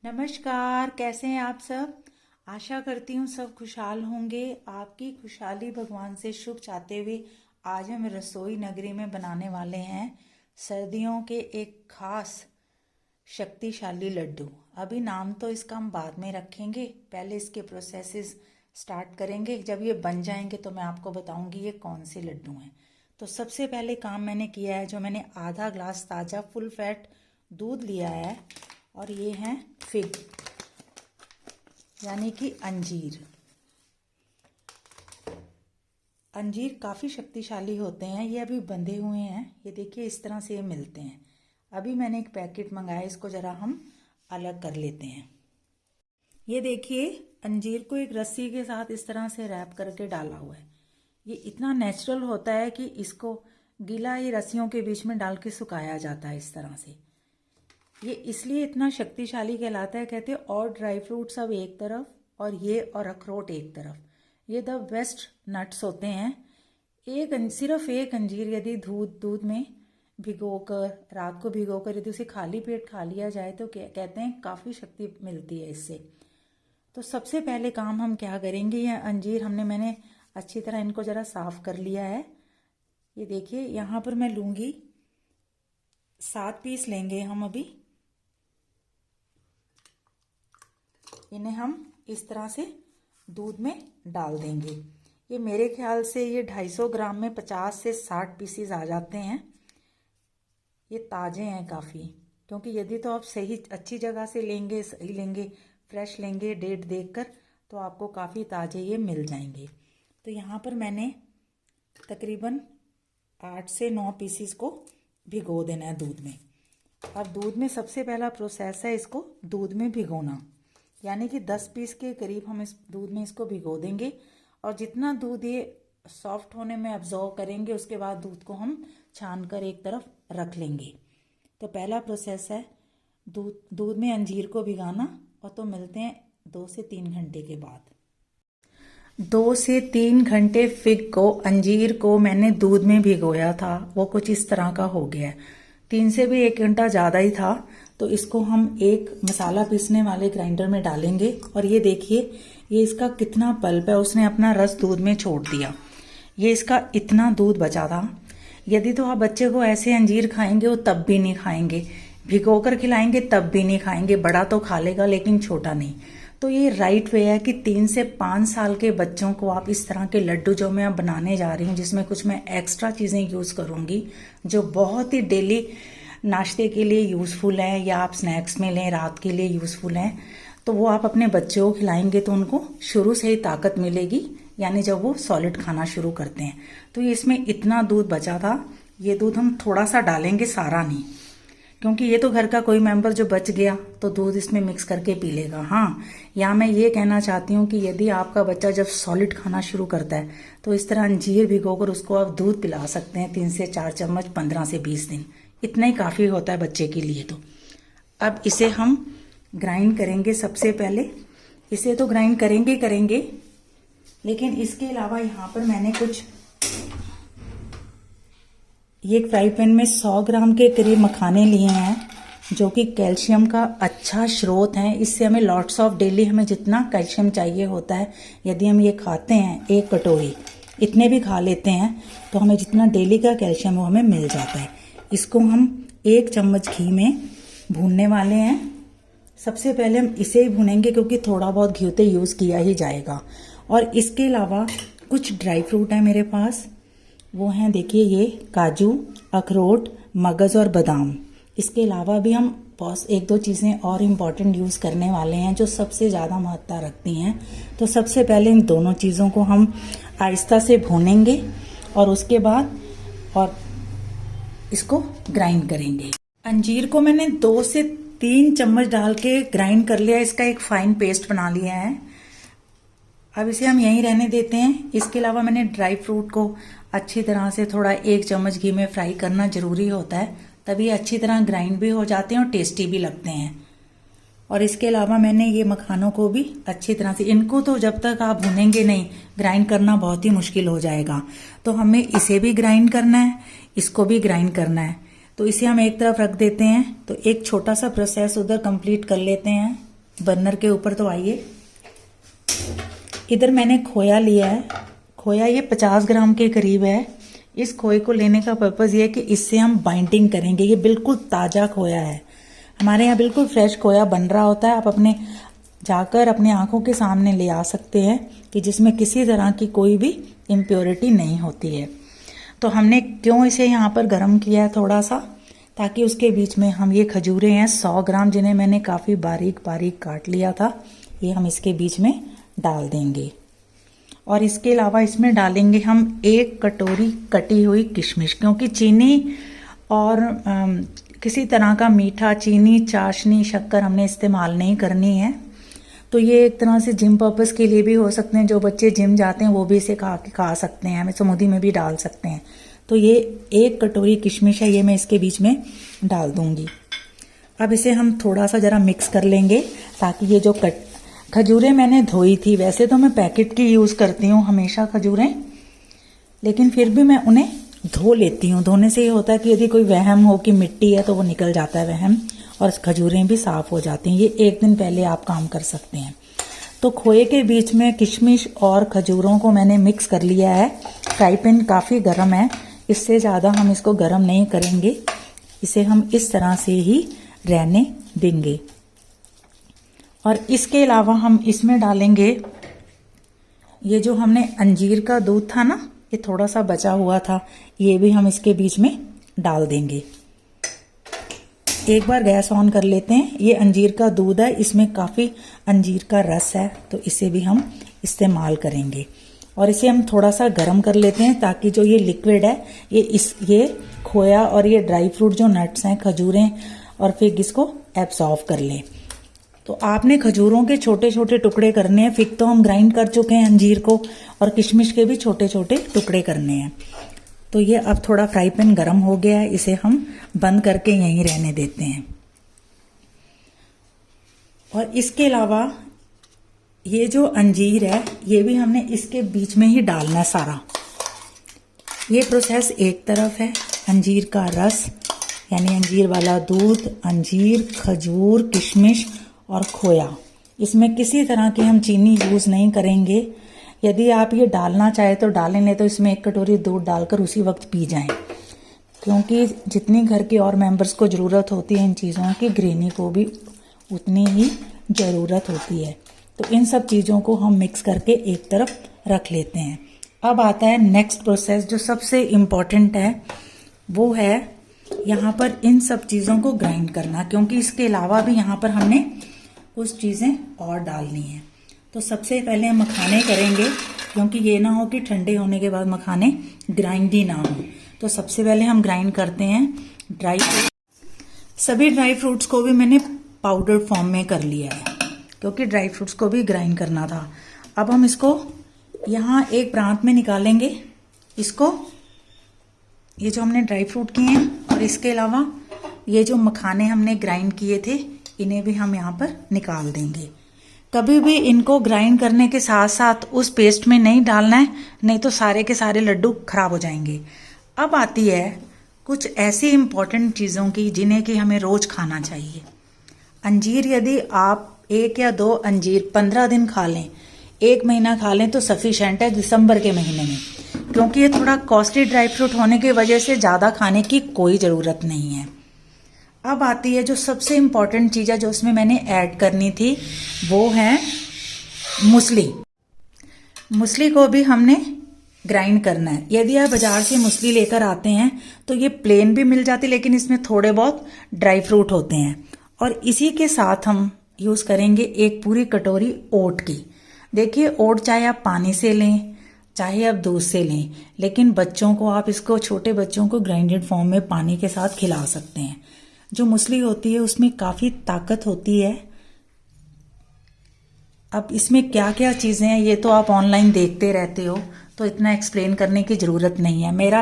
नमस्कार, कैसे हैं आप सब। आशा करती हूँ सब खुशहाल होंगे। आपकी खुशहाली भगवान से शुभ चाहते हुए आज हम रसोई नगरी में बनाने वाले हैं सर्दियों के एक खास शक्तिशाली लड्डू। अभी नाम तो इसका हम बाद में रखेंगे, पहले इसके प्रोसेसेस स्टार्ट करेंगे। जब ये बन जाएंगे तो मैं आपको बताऊंगी ये कौन से लड्डू हैं। तो सबसे पहले काम मैंने किया है, जो मैंने आधा ग्लास ताज़ा फुल फैट दूध लिया है और ये हैं फिग यानी कि अंजीर। अंजीर काफ़ी शक्तिशाली होते हैं। ये अभी बंधे हुए हैं, ये देखिए इस तरह से ये मिलते हैं। अभी मैंने एक पैकेट मंगाया, इसको ज़रा हम अलग कर लेते हैं। ये देखिए अंजीर को एक रस्सी के साथ इस तरह से रैप करके डाला हुआ है। ये इतना नेचुरल होता है कि इसको गीला ये रस्सियों के बीच में डाल के सुखाया जाता है इस तरह से। ये इसलिए इतना शक्तिशाली कहलाता है, कहते हैं और ड्राई फ्रूट सब एक तरफ और अखरोट एक तरफ, ये द बेस्ट नट्स होते हैं। सिर्फ एक अंजीर यदि दूध में भिगोकर रात को भिगोकर यदि उसे खाली पेट खा लिया जाए तो कहते हैं काफ़ी शक्ति मिलती है इससे। तो सबसे पहले काम हम क्या करेंगे, ये अंजीर मैंने अच्छी तरह इनको ज़रा साफ़ कर लिया है। ये देखिए यहाँ पर मैं लूँगी 7 पीस लेंगे हम। अभी इन्हें हम इस तरह से दूध में डाल देंगे। ये मेरे ख्याल से ये 250 ग्राम में 50 से 60 पीसीज आ जाते हैं। ये ताज़े हैं काफ़ी, क्योंकि यदि तो आप सही अच्छी जगह से लेंगे, सही लेंगे, फ्रेश लेंगे डेट देखकर, तो आपको काफ़ी ताज़े ये मिल जाएंगे। तो यहाँ पर मैंने तकरीबन 8 से 9 पीसीज को भिगो देना है दूध में। अब दूध में सबसे पहला प्रोसेस है इसको दूध में भिगोना, यानी कि 10 पीस के करीब हम इस दूध में इसको भिगो देंगे। और जितना दूध ये सॉफ्ट होने में अब्जॉर्व करेंगे उसके बाद दूध को हम छान कर एक तरफ रख लेंगे। तो पहला प्रोसेस है दूध में अंजीर को भिगाना। और तो मिलते हैं 2 से 3 घंटे के बाद। 2 से 3 घंटे फिग को, अंजीर को मैंने दूध में भिगोया था, वो कुछ इस तरह का हो गया है। 3 से भी 1 घंटा ज़्यादा ही था। तो इसको हम एक मसाला पीसने वाले ग्राइंडर में डालेंगे। और ये देखिए ये इसका कितना पल्प है, उसने अपना रस दूध में छोड़ दिया। ये इसका इतना दूध बचा था। यदि तो आप बच्चे को ऐसे अंजीर खाएंगे वो तब भी नहीं खाएंगे, भिगोकर खिलाएंगे तब भी नहीं खाएंगे। बड़ा तो खा लेगा लेकिन छोटा नहीं। तो ये राइट वे है कि 3 से 5 साल के बच्चों को आप इस तरह के लड्डू जो मैं बनाने जा रही हूँ, जिसमें कुछ मैं एक्स्ट्रा चीज़ें यूज़ करूँगी जो बहुत ही डेली नाश्ते के लिए यूज़फुल है, या आप स्नैक्स में लें रात के लिए यूज़फुल हैं, तो वो आप अपने बच्चों को खिलाएंगे तो उनको शुरू से ही ताकत मिलेगी, यानी जब वो सॉलिड खाना शुरू करते हैं। तो ये इसमें इतना दूध बचा था। ये दूध हम थोड़ा सा डालेंगे, सारा नहीं, क्योंकि ये तो घर का कोई मेंबर जो बच गया तो दूध इसमें मिक्स करके पी लेगा। हाँ, यहाँ मैं ये कहना चाहती हूँ कि यदि आपका बच्चा जब सॉलिड खाना शुरू करता है तो इस तरह अंजीर भिगोकर उसको आप दूध पिला सकते हैं 3 से 4 चम्मच 15 से 20 दिन, इतना ही काफ़ी होता है बच्चे के लिए। तो अब इसे हम ग्राइंड करेंगे। सबसे पहले इसे तो ग्राइंड करेंगे, लेकिन इसके अलावा यहाँ पर मैंने ये फ्राई पैन में 100 ग्राम के करीब मखाने लिए हैं, जो कि कैल्शियम का अच्छा स्रोत है। इससे हमें लॉट्स ऑफ डेली हमें जितना कैल्शियम चाहिए होता है, यदि हम ये खाते हैं 1 कटोरी, इतने भी खा लेते हैं तो हमें जितना डेली का कैल्शियम वो हमें मिल जाता है। इसको हम 1 चम्मच घी में भूनने वाले हैं। सबसे पहले हम इसे ही भूनेंगे क्योंकि थोड़ा बहुत घी तो यूज़ किया ही जाएगा। और इसके अलावा कुछ ड्राई फ्रूट है मेरे पास, वो हैं देखिए ये काजू, अखरोट, मगज़ और बादाम। इसके अलावा भी हम 1-2 चीज़ें और इम्पॉर्टेंट यूज़ करने वाले हैं जो सबसे ज़्यादा महत्ता रखती हैं। तो सबसे पहले इन दोनों चीज़ों को हम आहिस्ता से भूनेंगे और उसके बाद इसको ग्राइंड करेंगे। अंजीर को मैंने 2 से 3 चम्मच डाल के ग्राइंड कर लिया, इसका एक फाइन पेस्ट बना लिया है। अब इसे हम यहीं रहने देते हैं। इसके अलावा मैंने ड्राई फ्रूट को अच्छी तरह से थोड़ा 1 चम्मच घी में फ्राई करना जरूरी होता है, तभी अच्छी तरह ग्राइंड भी हो जाते हैं और टेस्टी भी लगते हैं। और इसके अलावा मैंने ये मखानों को भी अच्छी तरह से, इनको तो जब तक आप भूनेंगे नहीं ग्राइंड करना बहुत ही मुश्किल हो जाएगा। तो हमें इसे भी ग्राइंड करना है, इसको भी ग्राइंड करना है। तो इसे हम एक तरफ रख देते हैं। तो एक छोटा सा प्रोसेस उधर कंप्लीट कर लेते हैं। बर्नर के ऊपर। तो आइए, इधर मैंने खोया लिया है। खोया ये 50 ग्राम के करीब है। इस खोए को लेने का पर्पज़ ये है कि इससे हम बाइंडिंग करेंगे। ये बिल्कुल ताज़ा खोया है, हमारे यहाँ बिल्कुल फ्रेश खोया बन रहा होता है। आप अपने जाकर अपने आंखों के सामने ले आ सकते हैं कि जिसमें किसी तरह की कोई भी इम्प्योरिटी नहीं होती है। तो हमने क्यों इसे यहाँ पर गर्म किया है थोड़ा सा, ताकि उसके बीच में हम ये खजूरें हैं 100 ग्राम, जिन्हें मैंने काफ़ी बारीक बारीक काट लिया था, ये हम इसके बीच में डाल देंगे। और इसके अलावा इसमें डालेंगे हम 1 कटोरी कटी हुई किशमिश, क्योंकि चीनी और किसी तरह का मीठा, चीनी, चाशनी, शक्कर हमने इस्तेमाल नहीं करनी है। तो ये एक तरह से जिम पर्पस के लिए भी हो सकते हैं। जो बच्चे जिम जाते हैं वो भी इसे खा सकते हैं, हमें स्मूदी में भी डाल सकते हैं। तो ये 1 कटोरी किशमिश है, ये मैं इसके बीच में डाल दूंगी। अब इसे हम थोड़ा सा ज़रा मिक्स कर लेंगे, ताकि ये जो खजूरें मैंने धोई थी, वैसे तो मैं पैकेट की यूज़ करती हूँ हमेशा खजूरें, लेकिन फिर भी मैं उन्हें धो लेती हूँ। धोने से ये होता है कि यदि कोई वहम हो कि मिट्टी है तो वो निकल जाता है वहम, और खजूरें भी साफ़ हो जाती हैं। ये 1 दिन पहले आप काम कर सकते हैं। तो खोए के बीच में किशमिश और खजूरों को मैंने मिक्स कर लिया है। फ्राई पैन काफ़ी गर्म है, इससे ज़्यादा हम इसको गर्म नहीं करेंगे, इसे हम इस तरह से ही रहने देंगे। और इसके अलावा हम इसमें डालेंगे ये जो हमने अंजीर का दूध था ना, ये थोड़ा सा बचा हुआ था, ये भी हम इसके बीच में डाल देंगे। एक बार गैस ऑन कर लेते हैं। ये अंजीर का दूध है, इसमें काफ़ी अंजीर का रस है, तो इसे भी हम इस्तेमाल करेंगे। और इसे हम थोड़ा सा गर्म कर लेते हैं, ताकि जो ये लिक्विड है ये खोया और ये ड्राई फ्रूट जो नट्स हैं, खजूरें और फिग, इसको एब्सॉर्ब कर लें। तो आपने खजूरों के छोटे छोटे टुकड़े करने हैं। फिग तो हम ग्राइंड कर चुके हैं अंजीर को, और किशमिश के भी छोटे छोटे टुकड़े करने हैं। तो ये अब थोड़ा फ्राई पैन गर्म हो गया है, इसे हम बंद करके यहीं रहने देते हैं। और इसके अलावा ये जो अंजीर है, ये भी हमने इसके बीच में ही डालना है सारा। ये प्रोसेस एक तरफ है, अंजीर का रस यानी अंजीर वाला दूध, अंजीर, खजूर, किशमिश और खोया, इसमें किसी तरह की हम चीनी यूज़ नहीं करेंगे। यदि आप ये डालना चाहे तो डालें, नहीं तो इसमें 1 कटोरी दूध डालकर उसी वक्त पी जाएं, क्योंकि जितनी घर के और मेंबर्स को ज़रूरत होती है इन चीज़ों की, गृहिणी को भी उतनी ही ज़रूरत होती है। तो इन सब चीज़ों को हम मिक्स करके एक तरफ रख लेते हैं। अब आता है नेक्स्ट प्रोसेस, जो सबसे इम्पॉर्टेंट है, वो है यहाँ पर इन सब चीज़ों को ग्राइंड करना, क्योंकि इसके अलावा भी यहाँ पर हमने कुछ चीज़ें और डालनी हैं। तो सबसे पहले हम मखाने करेंगे, क्योंकि ये ना हो कि ठंडे होने के बाद मखाने ग्राइंड ही ना हो। तो सबसे पहले हम ग्राइंड करते हैं ड्राई फ्रूट। सभी ड्राई फ्रूट्स को भी मैंने पाउडर फॉर्म में कर लिया है, क्योंकि ड्राई फ्रूट्स को भी ग्राइंड करना था। अब हम इसको यहाँ एक प्रांत में निकालेंगे। इसको, ये जो हमने ड्राई फ्रूट किए हैं, और इसके अलावा ये जो मखाने हमने ग्राइंड किए थे, इन्हें भी हम यहाँ पर निकाल देंगे। कभी भी इनको ग्राइंड करने के साथ साथ उस पेस्ट में नहीं डालना है, नहीं तो सारे के सारे लड्डू खराब हो जाएंगे। अब आती है कुछ ऐसी इम्पॉर्टेंट चीज़ों की जिन्हें कि हमें रोज़ खाना चाहिए। अंजीर, यदि आप 1 या 2 अंजीर 15 दिन खा लें, 1 महीना खा लें, तो सफिशेंट है दिसंबर के महीने में, क्योंकि ये थोड़ा कॉस्टली ड्राई फ्रूट होने की वजह से ज़्यादा खाने की कोई ज़रूरत नहीं है। अब आती है जो सबसे इम्पॉर्टेंट चीज़ है, जो उसमें मैंने ऐड करनी थी, वो है मूसली। मूसली को भी हमने ग्राइंड करना है। यदि आप बाजार से मूसली लेकर आते हैं तो ये प्लेन भी मिल जाती, लेकिन इसमें थोड़े बहुत ड्राई फ्रूट होते हैं। और इसी के साथ हम यूज़ करेंगे 1 पूरी कटोरी ओट की। देखिए, ओट चाहे आप पानी से लें, चाहे आप दूध से लें, लेकिन बच्चों को आप इसको, छोटे बच्चों को ग्राइंडेड फॉर्म में पानी के साथ खिला सकते हैं। जो मूसली होती है उसमें काफ़ी ताकत होती है। अब इसमें क्या क्या चीज़ें हैं ये तो आप ऑनलाइन देखते रहते हो, तो इतना एक्सप्लेन करने की ज़रूरत नहीं है। मेरा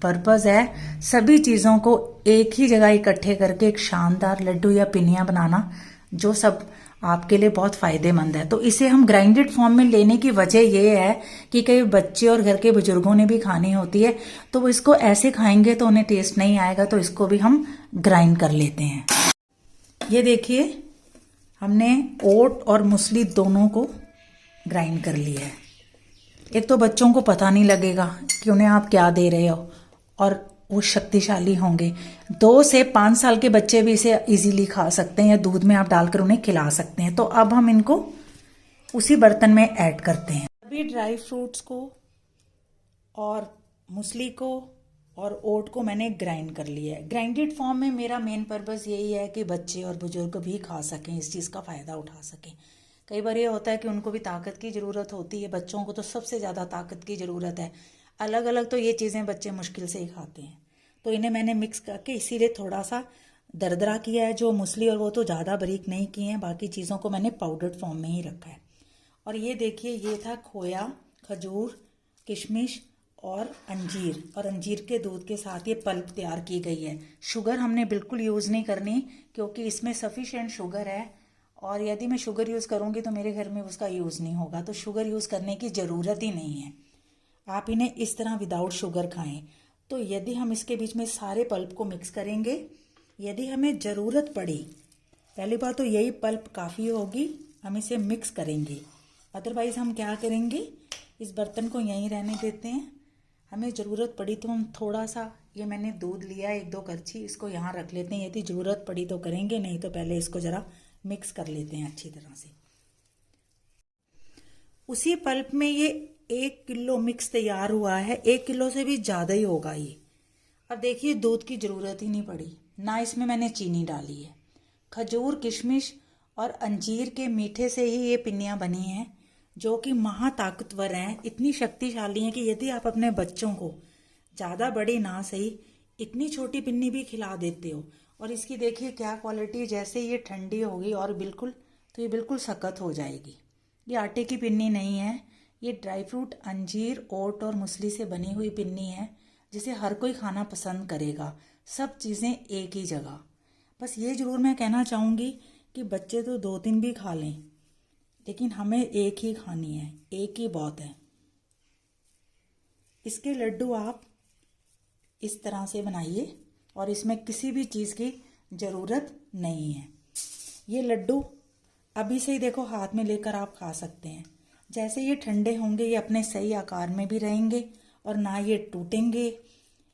पर्पज़ है सभी चीज़ों को एक ही जगह इकट्ठे करके एक शानदार लड्डू या पिनिया बनाना, जो सब आपके लिए बहुत फ़ायदेमंद है। तो इसे हम ग्राइंडेड फॉर्म में लेने की वजह ये है कि कई बच्चे और घर के बुजुर्गों ने भी खानी होती है, तो वो इसको ऐसे खाएंगे तो उन्हें टेस्ट नहीं आएगा, तो इसको भी हम ग्राइंड कर लेते हैं। ये देखिए, हमने ओट और मूसली दोनों को ग्राइंड कर लिया है। एक तो बच्चों को पता नहीं लगेगा कि उन्हें आप क्या दे रहे हो और वो शक्तिशाली होंगे। 2 से 5 साल के बच्चे भी इसे इजीली खा सकते हैं या दूध में आप डालकर उन्हें खिला सकते हैं। तो अब हम इनको उसी बर्तन में ऐड करते हैं। सभी ड्राई फ्रूट्स को और मूसली को और ओट को मैंने ग्राइंड कर लिया है। ग्राइंडेड फॉर्म में मेरा मेन पर्पस यही है कि बच्चे और बुजुर्ग भी खा सकें, इस चीज़ का फ़ायदा उठा सकें। कई बार ये होता है कि उनको भी ताकत की ज़रूरत होती है, बच्चों को तो सबसे ज़्यादा ताकत की ज़रूरत है। अलग अलग तो ये चीज़ें बच्चे मुश्किल से ही खाते हैं, तो इन्हें मैंने मिक्स करके इसीलिए थोड़ा सा दरदरा किया है जो मूसली, और वो तो ज़्यादा बारीक नहीं किए हैं। बाकी चीज़ों को मैंने पाउडर्ड फॉर्म में ही रखा है। और ये देखिए, ये था खोया, खजूर, किशमिश और अंजीर, और अंजीर के दूध के साथ ये पल्प तैयार की गई है। शुगर हमने बिल्कुल यूज़ नहीं करनी क्योंकि इसमें सफिशेंट शुगर है, और यदि मैं शुगर यूज़ करूँगी तो मेरे घर में उसका यूज़ नहीं होगा, तो शुगर यूज़ करने की ज़रूरत ही नहीं है। आप इन्हें इस तरह विदाउट शुगर खाएं। तो यदि हम इसके बीच में सारे पल्प को मिक्स करेंगे, यदि हमें ज़रूरत पड़ी, पहली बात तो यही पल्प काफ़ी होगी, हम इसे मिक्स करेंगे। अदरवाइज़ हम क्या करेंगे, इस बर्तन को यहीं रहने देते हैं। हमें ज़रूरत पड़ी तो हम थोड़ा सा, ये मैंने दूध लिया 1-2 करछी, इसको यहाँ रख लेते हैं। यदि ज़रूरत पड़ी तो करेंगे, नहीं तो पहले इसको ज़रा मिक्स कर लेते हैं अच्छी तरह से। उसी पल्प में ये 1 किलो मिक्स तैयार हुआ है। 1 किलो से भी ज़्यादा ही होगा ये। अब देखिए, दूध की ज़रूरत ही नहीं पड़ी, ना इसमें मैंने चीनी डाली है। खजूर, किशमिश और अंजीर के मीठे से ही ये पिन्नियाँ बनी हैं, जो कि महा ताकतवर हैं, इतनी शक्तिशाली हैं कि यदि आप अपने बच्चों को ज़्यादा बड़ी ना सही, इतनी छोटी पिन्नी भी खिला देते हो। और इसकी देखिए क्या क्वालिटी, जैसे ये ठंडी होगी और बिल्कुल, तो ये बिल्कुल सख्त हो जाएगी। ये आटे की पिन्नी नहीं है, ये ड्राई फ्रूट, अंजीर, ओट और मूसली से बनी हुई पिन्नी है, जिसे हर कोई खाना पसंद करेगा। सब चीज़ें एक ही जगह। बस ये ज़रूर मैं कहना चाहूँगी कि बच्चे तो 2-3 भी खा लें, लेकिन हमें एक ही खानी है, एक ही बहुत है। इसके लड्डू आप इस तरह से बनाइए और इसमें किसी भी चीज़ की ज़रूरत नहीं है। ये लड्डू अभी से ही देखो हाथ में लेकर आप खा सकते हैं। जैसे ये ठंडे होंगे, ये अपने सही आकार में भी रहेंगे और ना ये टूटेंगे।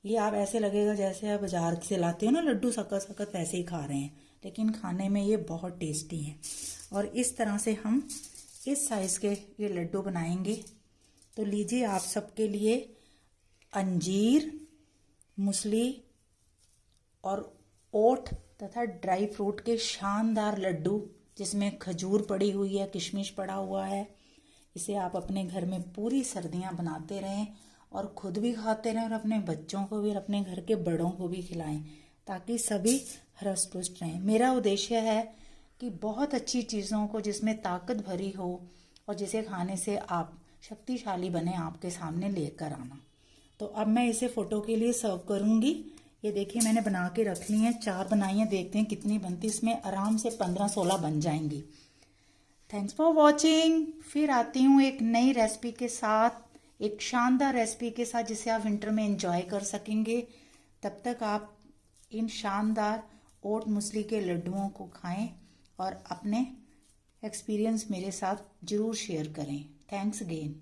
ये आप ऐसे लगेगा जैसे आप बाजार से लाते हो ना लड्डू सख्त सख्त, वैसे ही खा रहे हैं, लेकिन खाने में ये बहुत टेस्टी हैं। और इस तरह से हम इस साइज़ के ये लड्डू बनाएंगे। तो लीजिए, आप सबके लिए अंजीर, मूसली और ओट तथा ड्राई फ्रूट के शानदार लड्डू, जिसमें खजूर पड़ी हुई है, किशमिश पड़ा हुआ है। इसे आप अपने घर में पूरी सर्दियां बनाते रहें और खुद भी खाते रहें और अपने बच्चों को भी और अपने घर के बड़ों को भी खिलाएं, ताकि सभी हृष्ट पुष्ट रहें। मेरा उद्देश्य है कि बहुत अच्छी चीज़ों को जिसमें ताकत भरी हो और जिसे खाने से आप शक्तिशाली बने, आपके सामने लेकर आना। तो अब मैं इसे फ़ोटो के लिए सर्व करूँगी। ये देखिए, मैंने बना के रख ली हैं, 4 बनाई हैं, देखते हैं कितनी बनती। इसमें आराम से 15-16 बन जाएंगी। Thanks for watching. फिर आती हूँ एक नई रेसिपी के साथ, एक शानदार रेसिपी के साथ, जिसे आप विंटर में एंजॉय कर सकेंगे। तब तक आप इन शानदार ओट मूसली के लड्डुओं को खाएं और अपने एक्सपीरियंस मेरे साथ ज़रूर शेयर करें। Thanks again.